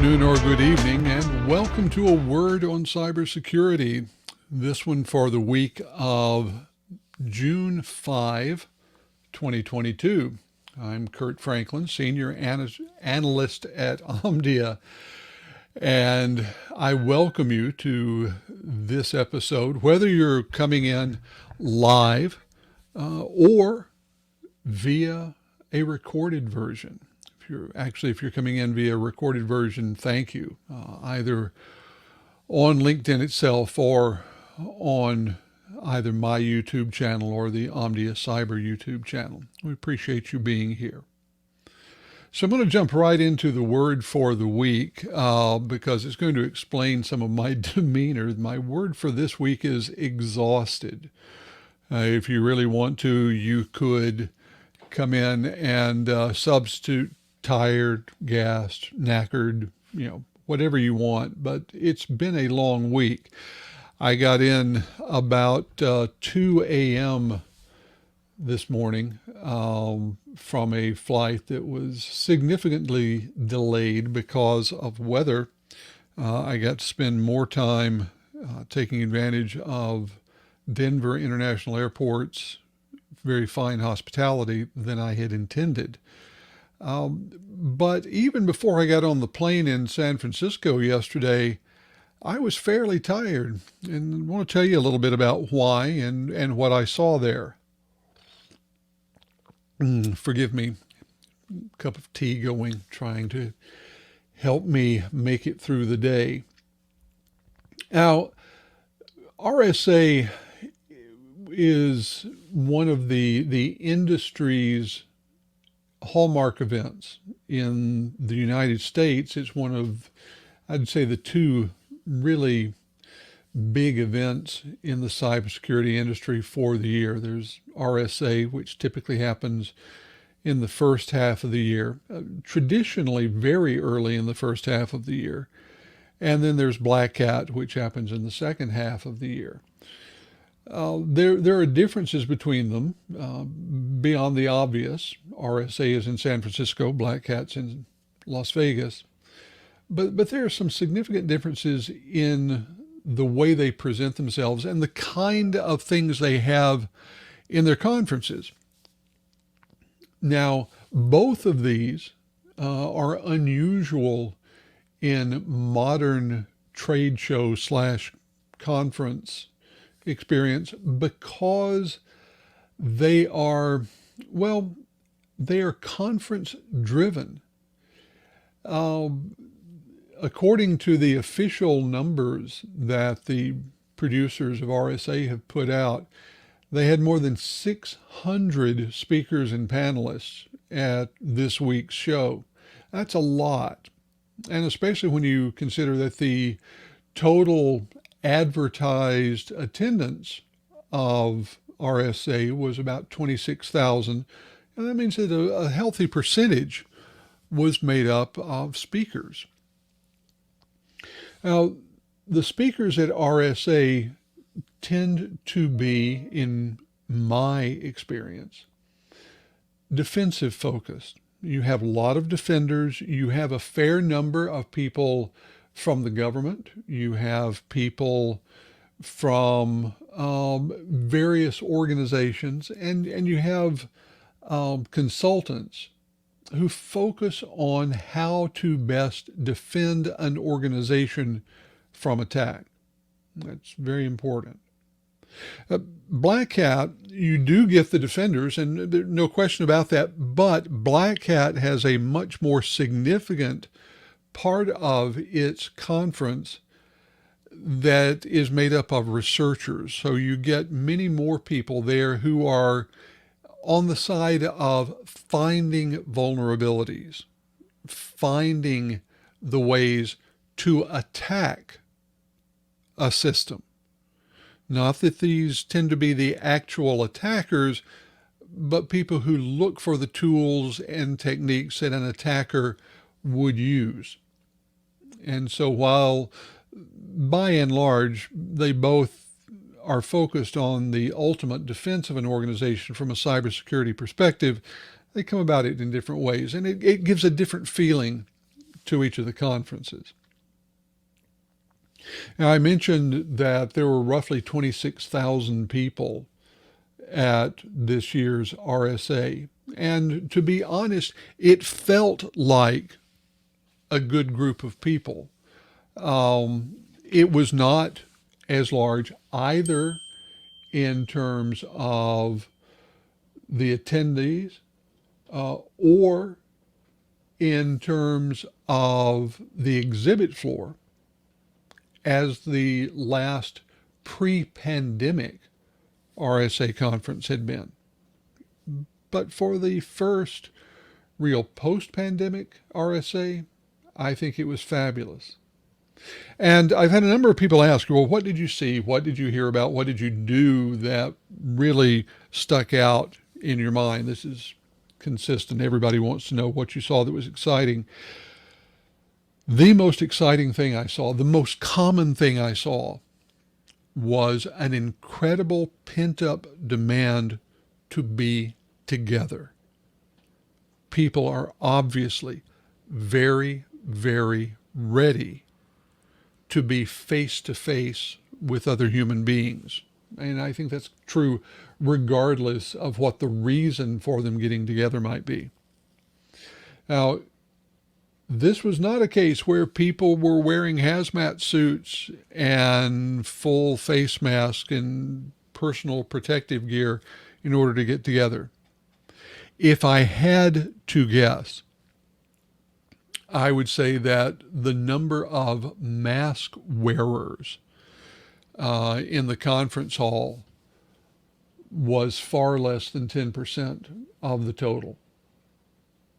afternoon or good evening, and welcome to A Word on Cybersecurity. This one for the week of June 5, 2022. I'm Kurt Franklin, Senior Analyst at Omdia, and I welcome you to this episode, whether you're coming in live or via a recorded version. If you're coming in via recorded version, thank you. Either on LinkedIn itself or on either my YouTube channel or the Omdia Cyber YouTube channel. We appreciate you being here. So I'm going to jump right into the word for the week because it's going to explain some of my demeanor. My word for this week is exhausted. If you really want to, you could come in and substitute tired, gassed, knackered, whatever you want, but it's been a long week. I got in about 2 a.m. this morning from a flight that was significantly delayed because of weather. I got to spend more time taking advantage of Denver International Airport's very fine hospitality than I had intended. But even before I got on the plane in San Francisco yesterday, I was fairly tired, and I want to tell you a little bit about why and what I saw there. Forgive me, cup of tea going, trying to help me make it through the day. Now, RSA is one of the industry's hallmark events in the United States. It's one of, I'd say, the two really big events in the cybersecurity industry for the year. There's RSA, which typically happens in the first half of the year, traditionally very early in the first half of the year. And then there's Black Hat, which happens in the second half of the year. There are differences between them beyond the obvious. RSA is in San Francisco, Black Hat's in Las Vegas. But there are some significant differences in the way they present themselves and the kind of things they have in their conferences. Now, both of these are unusual in modern trade show / conference experience because they are conference driven. According to the official numbers that the producers of RSA have put out, they had more than 600 speakers and panelists at this week's show. That's a lot. And especially when you consider that the total advertised attendance of RSA was about 26,000. And that means that a healthy percentage was made up of speakers. Now, the speakers at RSA tend to be, in my experience, defensive focused. You have a lot of defenders. You have a fair number of people from the government. You have people from various organizations, and you have consultants who focus on how to best defend an organization from attack. That's very important. Black Hat, you do get the defenders, and there's no question about that, but Black Hat has a much more significant part of its conference that is made up of researchers. So you get many more people there who are on the side of finding vulnerabilities, finding the ways to attack a system. Not that these tend to be the actual attackers, but people who look for the tools and techniques that an attacker would use. And so while by and large, they both are focused on the ultimate defense of an organization from a cybersecurity perspective, they come about it in different ways. And it gives a different feeling to each of the conferences. Now, I mentioned that there were roughly 26,000 people at this year's RSA. And to be honest, it felt like a good group of people. It was not as large either in terms of the attendees or in terms of the exhibit floor as the last pre-pandemic RSA conference had been. But for the first real post-pandemic RSA, I think it was fabulous. And I've had a number of people ask, well, what did you see? What did you hear about? What did you do that really stuck out in your mind? This is consistent. Everybody wants to know what you saw that was exciting. The most exciting thing I saw, the most common thing I saw, was an incredible pent-up demand to be together. People are obviously very, very ready to be face-to-face with other human beings. And I think that's true regardless of what the reason for them getting together might be. Now, this was not a case where people were wearing hazmat suits and full face masks and personal protective gear in order to get together. If I had to guess, I would say that the number of mask wearers in the conference hall was far less than 10% of the total.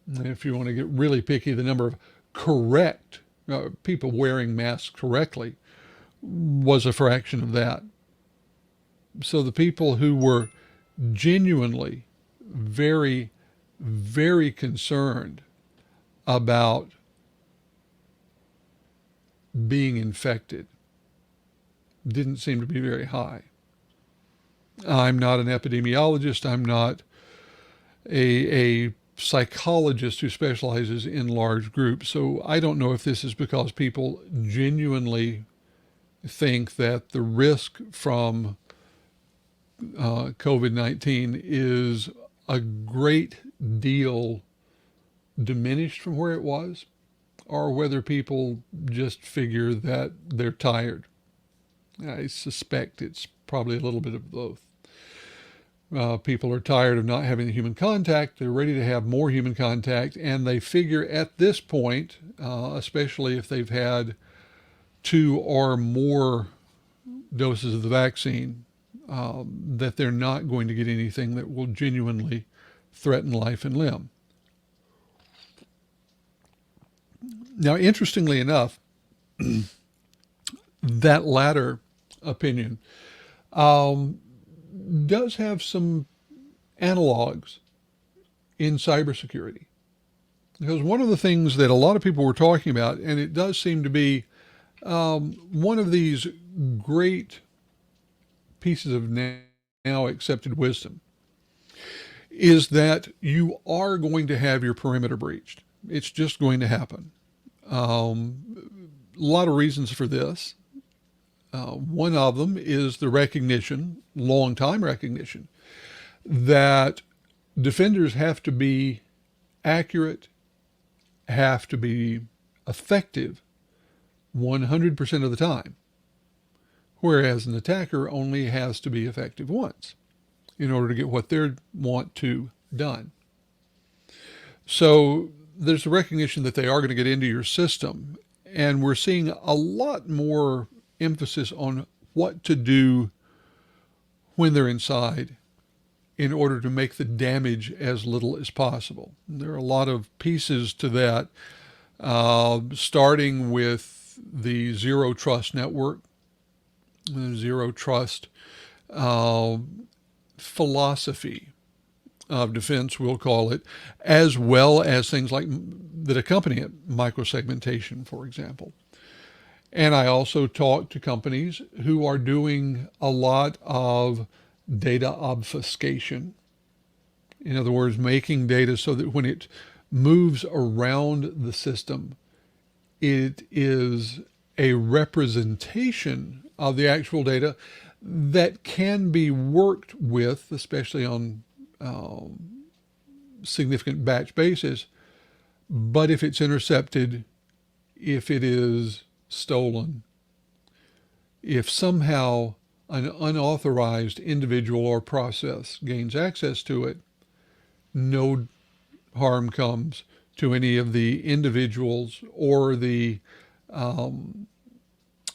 And if you want to get really picky, the number of correct people wearing masks correctly was a fraction of that. So the people who were genuinely very, very concerned about being infected didn't seem to be very high. I'm not an epidemiologist. I'm not a psychologist who specializes in large groups. So I don't know if this is because people genuinely think that the risk from COVID-19 is a great deal diminished from where it was, or whether people just figure that they're tired. I suspect it's probably a little bit of both. People are tired of not having the human contact. They're ready to have more human contact. And they figure at this point, especially if they've had 2 or more doses of the vaccine, that they're not going to get anything that will genuinely threaten life and limb. Now, interestingly enough, that latter opinion does have some analogs in cybersecurity. Because one of the things that a lot of people were talking about, and it does seem to be one of these great pieces of now accepted wisdom, is that you are going to have your perimeter breached. It's just going to happen. A lot of reasons for this. One of them is the recognition, long time recognition, that defenders have to be accurate, have to be effective 100% of the time, whereas an attacker only has to be effective once in order to get what they want to done. So there's a recognition that they are going to get into your system, and we're seeing a lot more emphasis on what to do when they're inside in order to make the damage as little as possible. There are a lot of pieces to that, starting with the zero trust network, the zero trust philosophy of defense, we'll call it, as well as things like that accompany it, microsegmentation, for example. And I also talk to companies who are doing a lot of data obfuscation. In other words, making data so that when it moves around the system, It is a representation of the actual data that can be worked with, especially on significant batch basis. But if it's intercepted, if it is stolen, if somehow an unauthorized individual or process gains access to it, no harm comes to any of the individuals or the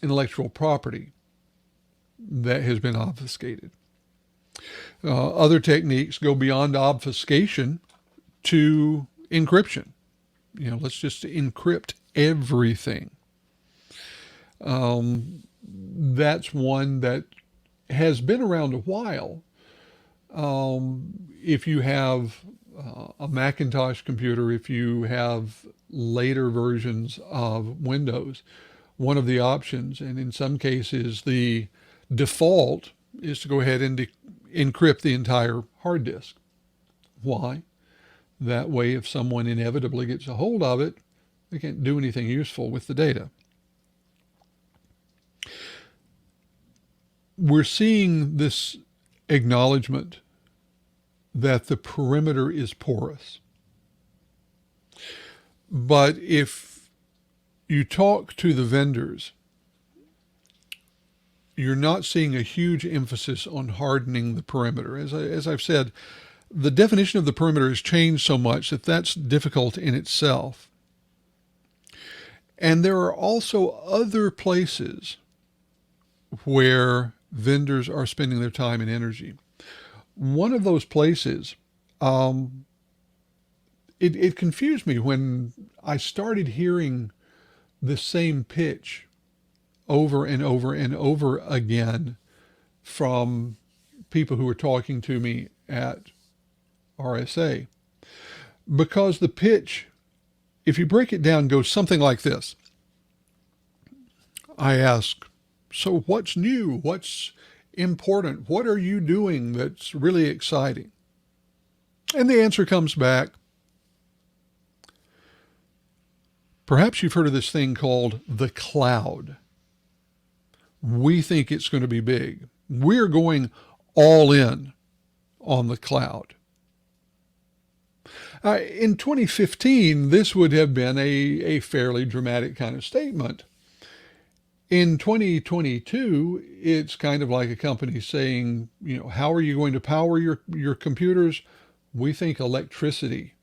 intellectual property that has been obfuscated. Other techniques go beyond obfuscation to encryption. Let's just encrypt everything. That's one that has been around a while. If you have a Macintosh computer, if you have later versions of Windows, one of the options, and in some cases the default, is to go ahead and encrypt the entire hard disk. Why? That way, if someone inevitably gets a hold of it, they can't do anything useful with the data. We're seeing this acknowledgement that the perimeter is porous. But if you talk to the vendors, you're not seeing a huge emphasis on hardening the perimeter. As I've said, the definition of the perimeter has changed so much that that's difficult in itself. And there are also other places where vendors are spending their time and energy. One of those places, it confused me when I started hearing the same pitch over and over and over again from people who were talking to me at RSA. Because the pitch, if you break it down, goes something like this. I ask, so what's new? What's important? What are you doing that's really exciting? And the answer comes back, perhaps you've heard of this thing called the cloud. We think it's going to be big. We're going all in on the cloud. In 2015, this would have been a fairly dramatic kind of statement. In 2022, it's kind of like a company saying, how are you going to power your computers? We think electricity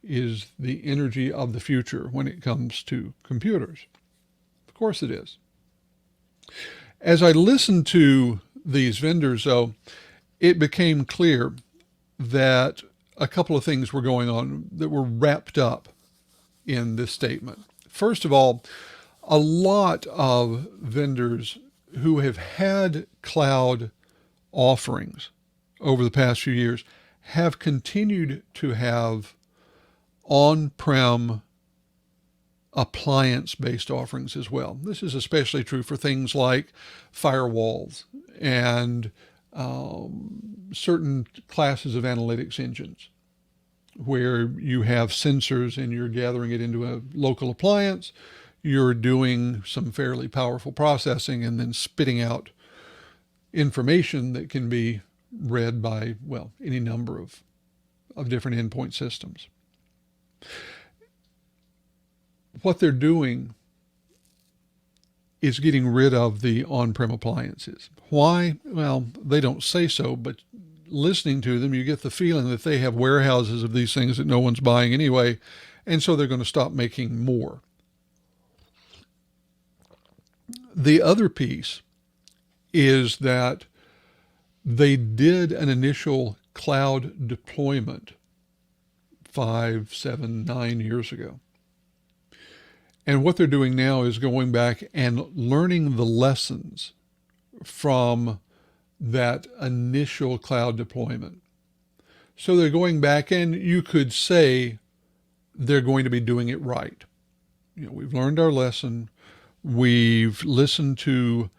is the energy of the future when it comes to computers. Of course it is. As I listened to these vendors, though, it became clear that a couple of things were going on that were wrapped up in this statement. First of all, a lot of vendors who have had cloud offerings over the past few years have continued to have on-prem appliance-based offerings as well. This is especially true for things like firewalls and certain classes of analytics engines where you have sensors and you're gathering it into a local appliance. You're doing some fairly powerful processing and then spitting out information that can be read by, any number of different endpoint systems. What they're doing is getting rid of the on-prem appliances. Why? Well, they don't say so, but listening to them, you get the feeling that they have warehouses of these things that no one's buying anyway, and so they're going to stop making more. The other piece is that they did an initial cloud deployment 5, 7, 9 years ago. And what they're doing now is going back and learning the lessons from that initial cloud deployment. So they're going back, and you could say they're going to be doing it right. We've learned our lesson. We've listened to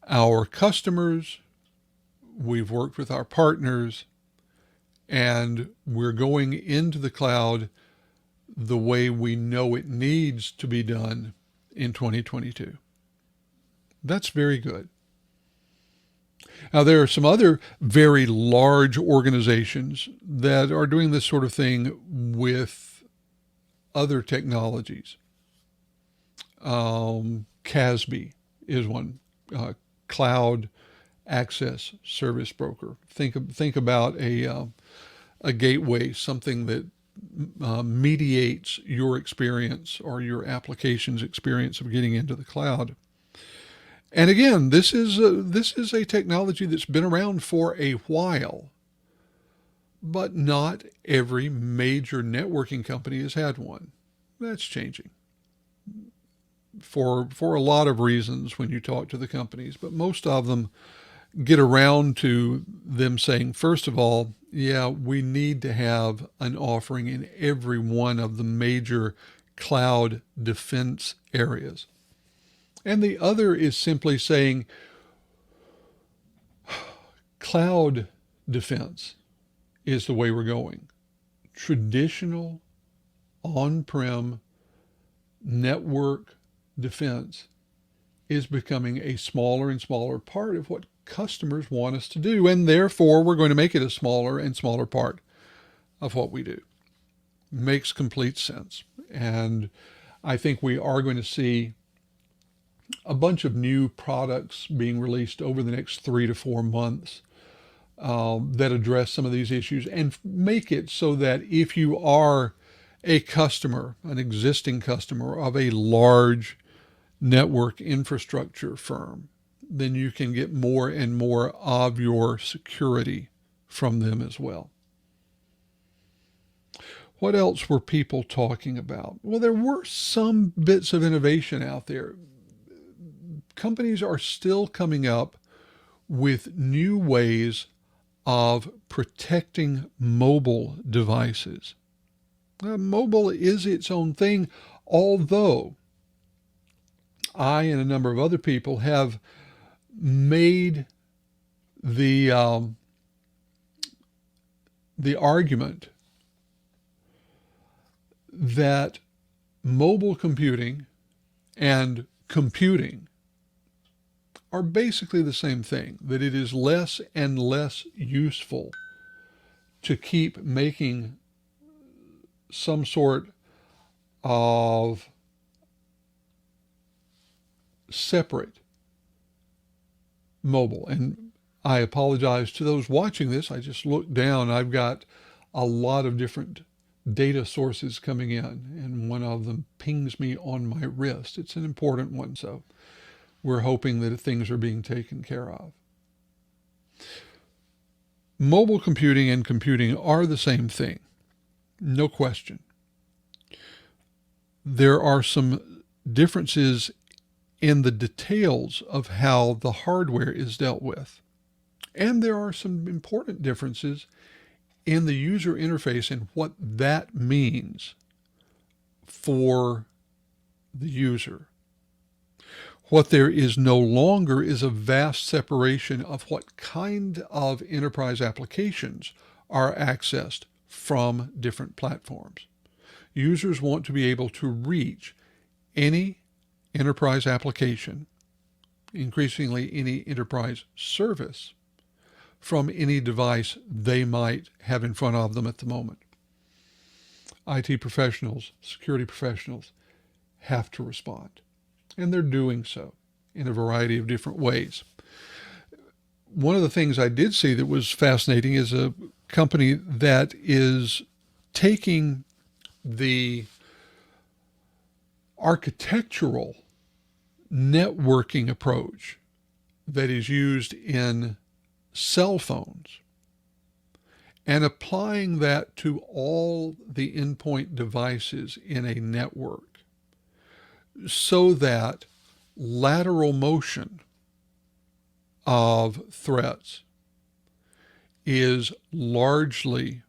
our customers. We've worked with our partners, and we're going into the cloud the way we know it needs to be done in 2022. That's very good. Now, there are some other very large organizations that are doing this sort of thing with other technologies. CASB is one, Cloud Access Service Broker. Think about a gateway, something that mediates your experience or your application's experience of getting into the cloud. And again, this is a technology that's been around for a while, but not every major networking company has had one. That's changing for a lot of reasons when you talk to the companies, but most of them get around to them saying, first of all, yeah, we need to have an offering in every one of the major cloud defense areas. And the other is simply saying cloud defense is the way we're going. Traditional on-prem network defense is becoming a smaller and smaller part of what customers want us to do, and therefore we're going to make it a smaller and smaller part of what we do. Makes complete sense. And I think we are going to see a bunch of new products being released over the next 3 to 4 months that address some of these issues and make it so that if you are a customer, an existing customer of a large network infrastructure firm, then you can get more and more of your security from them as well. What else were people talking about? Well, there were some bits of innovation out there. Companies are still coming up with new ways of protecting mobile devices. Mobile is its own thing, although I and a number of other people have made the argument that mobile computing and computing are basically the same thing, that it is less and less useful to keep making some sort of separate mobile. And I apologize to those watching this. I just looked down. I've got a lot of different data sources coming in, and one of them pings me on my wrist. It's an important one, so we're hoping that things are being taken care of. Mobile computing and computing are the same thing, no question. There are some differences in the details of how the hardware is dealt with. And there are some important differences in the user interface and what that means for the user. What there is no longer is a vast separation of what kind of enterprise applications are accessed from different platforms. Users want to be able to reach any enterprise application, increasingly any enterprise service, from any device they might have in front of them at the moment. IT professionals, security professionals have to respond, and they're doing so in a variety of different ways. One of the things I did see that was fascinating is a company that is taking the architectural networking approach that is used in cell phones and applying that to all the endpoint devices in a network so that lateral motion of threats is largely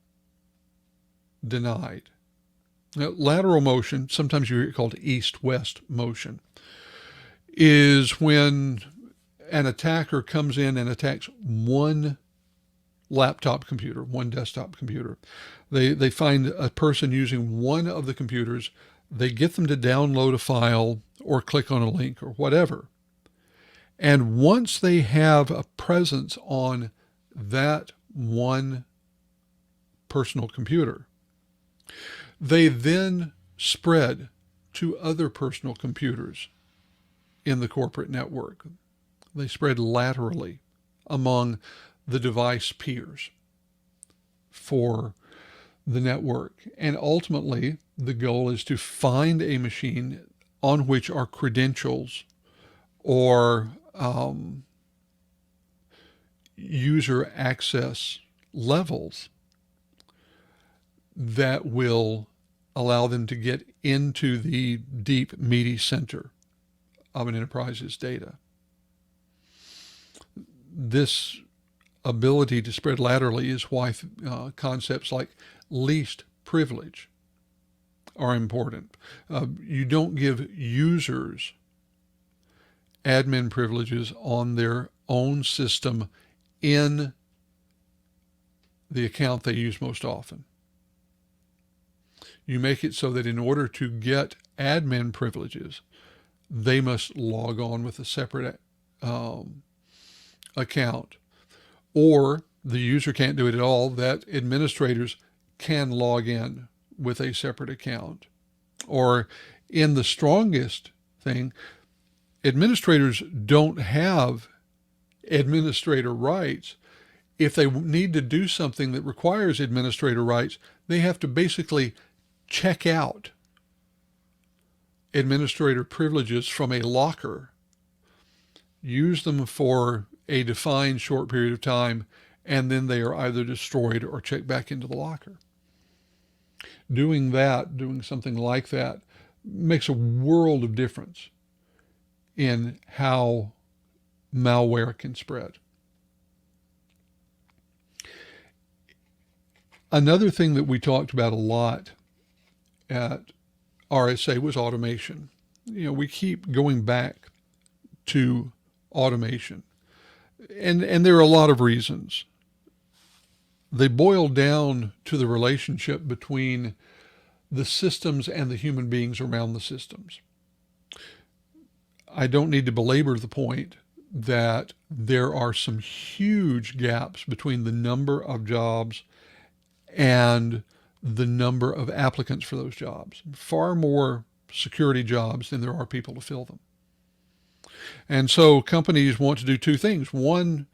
denied. Now, lateral motion, sometimes you hear it called east-west motion, is when an attacker comes in and attacks one laptop computer, one desktop computer. They find a person using one of the computers. They get them to download a file or click on a link or whatever. And once they have a presence on that one personal computer, they then spread to other personal computers in the corporate network. They spread laterally among the device peers for the network. And ultimately, the goal is to find a machine on which are credentials or user access levels that will allow them to get into the deep, meaty center of an enterprise's data. This ability to spread laterally is why concepts like least privilege are important. You don't give users admin privileges on their own system in the account they use most often. You make it so that in order to get admin privileges, they must log on with a separate account, or the user can't do it at all, that administrators can log in with a separate account. Or in the strongest thing, administrators don't have administrator rights. If they need to do something that requires administrator rights, they have to basically check out administrator privileges from a locker, use them for a defined short period of time, and then they are either destroyed or checked back into the locker. Doing something like that, makes a world of difference in how malware can spread. Another thing that we talked about a lot at RSA was automation. We keep going back to automation. And there are a lot of reasons. They boil down to the relationship between the systems and the human beings around the systems. I don't need to belabor the point that there are some huge gaps between the number of jobs and the number of applicants for those jobs. Far more security jobs than there are people to fill them. And so companies want to do two things. One,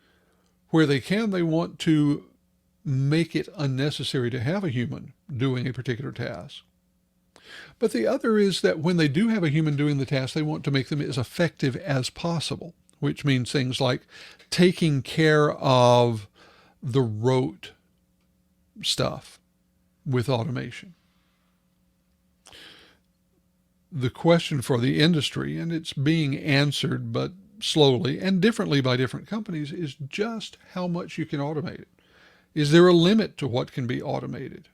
where they can, they want to make it unnecessary to have a human doing a particular task. But the other is that when they do have a human doing the task, they want to make them as effective as possible, which means things like taking care of the rote stuff with automation. The question for the industry, and it's being answered but slowly and differently by different companies, is just how much you can automate it. Is there a limit to what can be automated?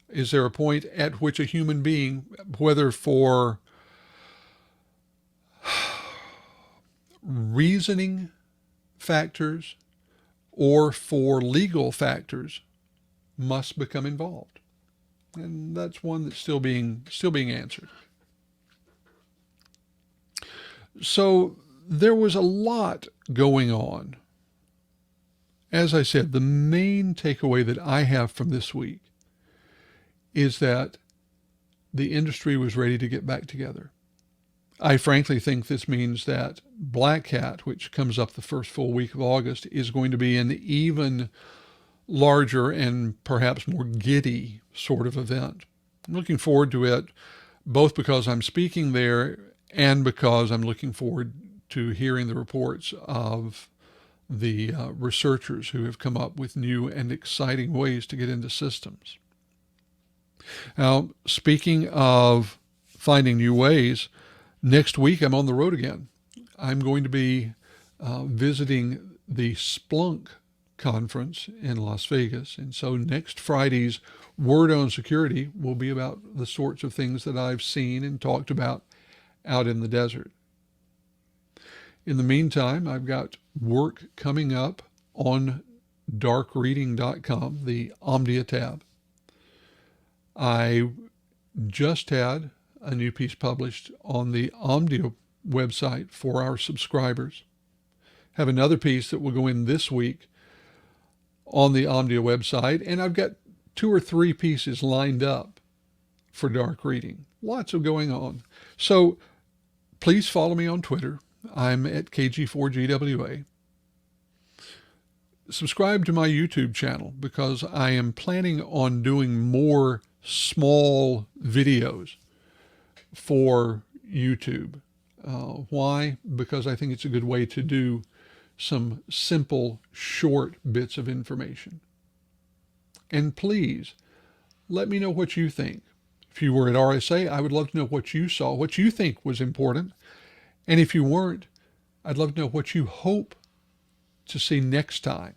Is there a point at which a human being, whether for reasoning factors or for legal factors, must become involved? And that's one that's still being answered. So there was a lot going on. As I said, the main takeaway that I have from this week is that the industry was ready to get back together. I frankly think this means that Black Hat, which comes up the first full week of August, is going to be an even larger and perhaps more giddy sort of event. I'm looking forward to it, both because I'm speaking there and because I'm looking forward to hearing the reports of the researchers who have come up with new and exciting ways to get into systems. Now, speaking of finding new ways, next week I'm on the road again. I'm going to be visiting the Splunk conference in Las Vegas. And so next Friday's Word on Security will be about the sorts of things that I've seen and talked about out in the desert. In the meantime, I've got work coming up on darkreading.com, the Omdia tab. I just had a new piece published on the Omdia website for our subscribers. Have another piece that will go in this week on the Omdia website, and I've got 2 or 3 pieces lined up for dark reading. Lots of going on. So please follow me on Twitter. I'm at KG4GWA. Subscribe to my YouTube channel because I am planning on doing more small videos for YouTube. Why? Because I think it's a good way to do some simple, short bits of information. And please, let me know what you think. If you were at RSA, I would love to know what you saw, what you think was important. And if you weren't, I'd love to know what you hope to see next time.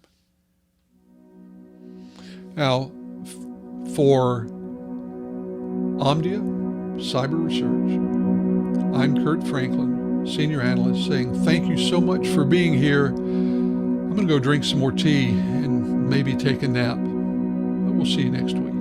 Now, for Omdia Cyber Research, I'm Kurt Franklin, Senior Analyst, saying thank you so much for being here. I'm going to go drink some more tea and maybe take a nap. But we'll see you next week.